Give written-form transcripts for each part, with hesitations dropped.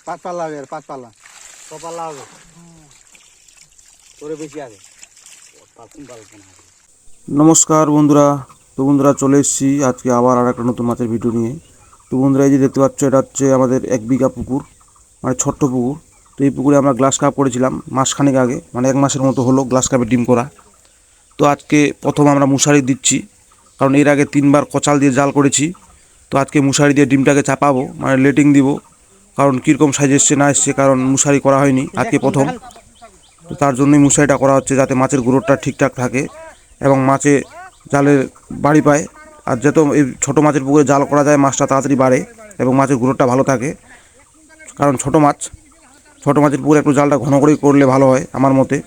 পাঁচ পাল্লা হবে, 5 পাল্লা 6 পাল্লা হবে তোরে বেশি আগে। নমস্কার বন্ধুরা, তো বন্ধুরা চলে এসেছি আজকে আবার আর একটা নতুন মাছের ভিডিও নিয়ে। তো বন্ধুরা এই যে দেখতে পাচ্ছ, এটা হচ্ছে আমাদের 1 বিঘা পুকুর, মানে ছোট্ট পুকুর। তো এই পুকুরে আমরা গ্লাস কাপ করেছিলাম মাসখানেক আগে, মানে 1 মাসের মতো হলো গ্লাস কাপে ডিম করা। তো আজকে প্রথম আমরা মশারি দিচ্ছি, কারণ এর আগে 3বার কচাল দিয়ে জাল করেছি। তো আজকে মশারি দিয়ে ডিমটাকে চাপাবো, মানে লেটিং দিব, কারণ কীরকম সাইজ এসছে না এসছে, কারণ মশারি করা হয়নি আজকে প্রথম। তো তার জন্যই মশারিটা করা হচ্ছে, যাতে মাছের গ্রোথটা ঠিকঠাক থাকে এবং মাছে জালের বাড়ি পায়। আর যত এই ছোটো মাছের পুকুরে জাল করা যায় মাছটা তাড়াতাড়ি বাড়ে এবং মাছের গ্রোথটা ভালো থাকে। কারণ ছোটো মাছের পুকুরে একটু জালটা ঘন করেই করলে ভালো হয় আমার মতে।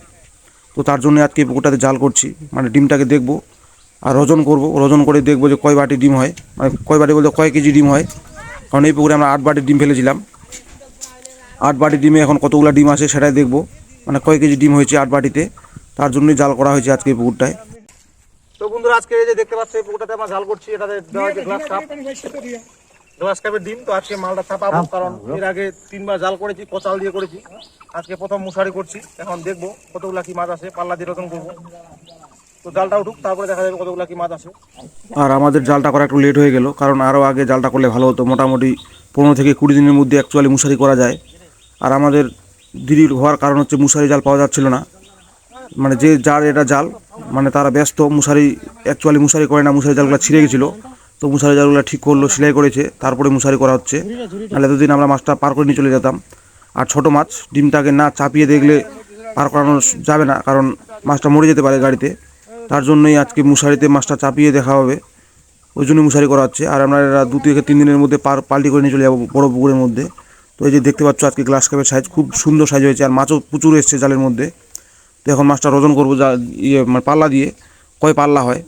তো তার জন্য আজকে এই পুকুরটাতে জাল করছি, মানে ডিমটাকে দেখবো আর ওজন করব। ওজন করে দেখবো যে কয় বাটি ডিম হয়, মানে কয় বাটি বলতে কয় কেজি ডিম হয়। কারণ এই পুকুরে আমরা 8 বাটি ডিম ফেলেছিলাম। 8 বাটি ডিমে এখন কতগুলো ডিম আসে সেটাই দেখবো, মানে কয় কেজি ডিম হয়েছে 8 বাটিতে। তার জন্যই জাল করা হয়েছে আজকে এই পুকুরটায়। তো বন্ধুরা আজকে এই যে দেখতে পাচ্ছ এই পুকুরটাতে আমরা জাল করছি, এটাতে দেওয়া হয়েছে গ্লাস কাপের ডিম। তো আজকে মালটা চাপাবো, কারণ এর আগে 3বার জাল করেছি, কচাল দিয়ে করেছি। আজকে প্রথম মশারি করছি, এখন দেখবো কতগুলা কি মাছ আসে, পাল্লা দিয়ে রতন করবো। তো জালটা উঠুক, তারপরে দেখা যাবে কতগুলা কি মাছ আসে। আর আমাদের জালটা করা একটু লেট হয়ে গেল, কারণ আরও আগে জালটা করলে ভালো হতো। মোটামুটি 15 থেকে 20 দিনের মধ্যে অ্যাকচুয়ালি মশারি করা যায়। আর আমাদের দেরি হওয়ার কারণ হচ্ছে মশারি জাল পাওয়া যাচ্ছিল না, মানে যে যার এটা জাল, মানে তারা ব্যস্ত, মশারি অ্যাকচুয়ালি মশারি করে না, মশারি জালগুলো ছিঁড়ে গেছিলো। তো মশারি জালগুলো ঠিক করলো, সেলাই করেছে, তারপরে মশারি করা হচ্ছে। নাহলে এতদিন আমরা মাছটা পার করে নিয়ে চলে যেতাম। আর ছোটো মাছ ডিমটাকে না চাপিয়ে দেখলে পার করানো যাবে না, কারণ মাছটা মরে যেতে পারে গাড়িতে। তার জন্যই আজকে মশারিতে মাছটা চাপিয়ে দেখা হবে, ওই জন্যই মশারি করা হচ্ছে। আর আমরা এরা 2 থেকে 3 দিনের মধ্যে পাল্টি করে নিয়ে চলে যাবো বড়ো পুকুরের মধ্যে। তো এই যে দেখতে পাচ্ছ আজকে গ্লাস কাপের সাইজ খুব সুন্দর সাইজ হয়েছে, আর মাছও প্রচুর এসছে জালের মধ্যে। তো এখন মাছটা ওজন করবো মানে পাল্লা দিয়ে, কয় পাল্লা হয়।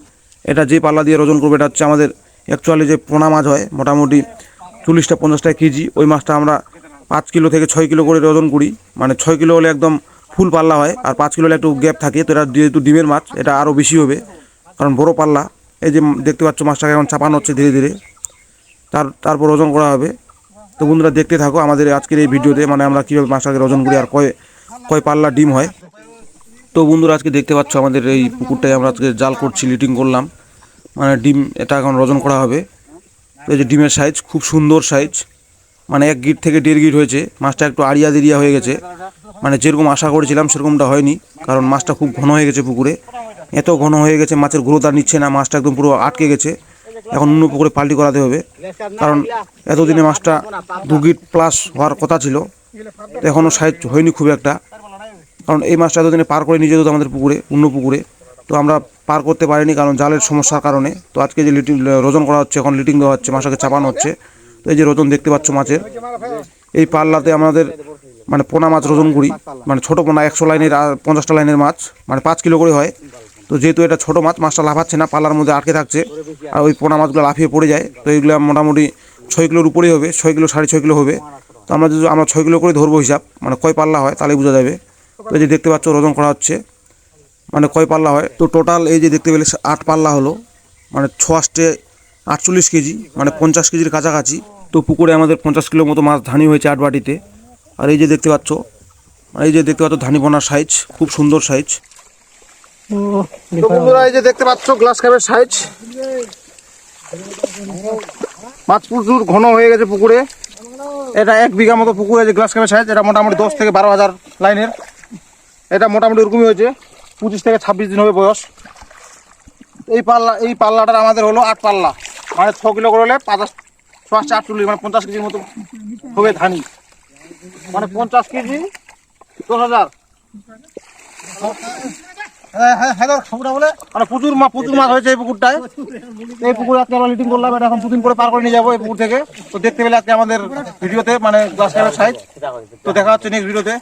এটা যে পাল্লা দিয়ে ওজন করবো, এটা হচ্ছে আমাদের অ্যাকচুয়ালি যে পোনা মাছ হয় মোটামুটি 40-50 কেজি। ওই মাছটা আমরা 5 কিলো থেকে 6 কিলো করে ওজন করি, মানে 6 কিলো হলে একদম ফুল পাল্লা হয়, আর 5 কিলো হলে একটু গ্যাপ থাকে। তো এটা যেহেতু ডিমের মাছ, এটা আরও বেশি হবে, কারণ বড় পাল্লা। এই যে দেখতে পাচ্ছ মাছটাকে এখন চাপানো হচ্ছে ধীরে ধীরে, তারপর ওজন করা হবে। তো বন্ধুরা দেখতে থাকো আমাদের আজকের এই ভিডিওতে, মানে আমরা কীভাবে মাছটাকে ওজন করি আর কয় পাল্লা ডিম হয়। তো বন্ধুরা আজকে দেখতে পাচ্ছ আমাদের এই পুকুরটায় আমরা আজকে জাল করছি, লিটিং করলাম, মানে ডিম এটা এখন ওজন করা হবে। এই যে ডিমের সাইজ খুব সুন্দর সাইজ, মানে 1 গিট থেকে 1.5 গিট হয়েছে। মাছটা একটু আড়িয়া দেরিয়া হয়ে গেছে, মানে যেরকম আশা করেছিলাম সেরকমটা হয়নি, কারণ মাছটা খুব ঘন হয়ে গেছে পুকুরে। এত ঘন হয়ে গেছে মাছের গ্রোথ আর নিচ্ছে না, মাছটা একদম পুরো আটকে গেছে। এখন অন্য পুকুরে পাল্টি করাতে হবে, কারণ এতদিনে মাছটা 2 গিট প্লাস হওয়ার কথা ছিল, এখনও সাইজ হয়নি খুব একটা। কারণ এই মাছটা এতদিনে পার করে নিয়ে যেত আমাদের পুকুরে, অন্য পুকুরে। তো আমরা পার করতে পারিনি, কারণ জালের সমস্যার কারণে। তো আজকে যে ওজন করা হচ্ছে, এখন লিটিং দেওয়া হচ্ছে, মাছটাকে চাপানো হচ্ছে। তো এই যে ওজন দেখতে পাচ্ছ মাছের, এই পাল্লাতে আমাদের মানে পোনা মাছ ওজন করি, মানে ছোটো পোনা 100 লাইনের আর 50টা লাইনের মাছ, মানে 5 কিলো করে হয়। তো যেহেতু এটা ছোটো মাছ, মাছটা লাফাচ্ছে না, পাল্লার মধ্যে আটকে থাকছে, আর ওই পোনা মাছগুলো লাফিয়ে পড়ে যায়। তো এইগুলো মোটামুটি 6 কিলোর উপরেই হবে, 6 কিলো 6.5 কিলো হবে। তো আমরা 6 কিলো করে ধরবো হিসাব, মানে কয় পাল্লা হয় তাহলে বোঝা যাবে। তো এই যে দেখতে পাচ্ছ ওজন করা হচ্ছে, মানে কয় পাল্লা হয়। তো টোটাল এই যে দেখতে পেলে 8 পাল্লা হলো, মানে 6 48 কেজি, মানে 50 কেজির কাছাকাছি। তো পুকুরে আমাদের 50 কিলো মতো মাছ ধানি হয়েছে 8 বাটিতে। আর এই যে দেখতে পাচ্ছ, ধানি পোনার সাইজ খুব সুন্দর সাইজ। তো বন্ধুরা এই যে দেখতে পাচ্ছ গ্লাস কাপের সাইজ, মাছ প্রচুর ঘন হয়ে গেছে পুকুরে। এটা 1 বিঘা মতো পুকুরে যে গ্লাস কাপের সাইজ, এটা মোটামুটি 10 থেকে 12 হাজার লাইনের। এটা মোটামুটি ওরকমই হয়েছে, 25 থেকে 26 দিন হবে বয়স। এই পাল্লাটার আমাদের হলো 8 পাল্লা, মানে 6 কিলো করে হলে 50-48, মানে 50 কেজির মতো হবে ধানি, মানে 50 কেজি 10,000। মানে প্রচুর মাছ হয়েছে এই পুকুরটায়। এই পুকুরে আজকে আমরা লিটিং করলাম, এটা এখন 2 দিন পরে পার করে নিয়ে যাবো এই পুকুর থেকে। তো দেখতে পেলে আজকে আমাদের ভিডিওতে, মানে গ্লাস কাপের সাইজ। তো দেখা হচ্ছে নেক্সট ভিডিওতে।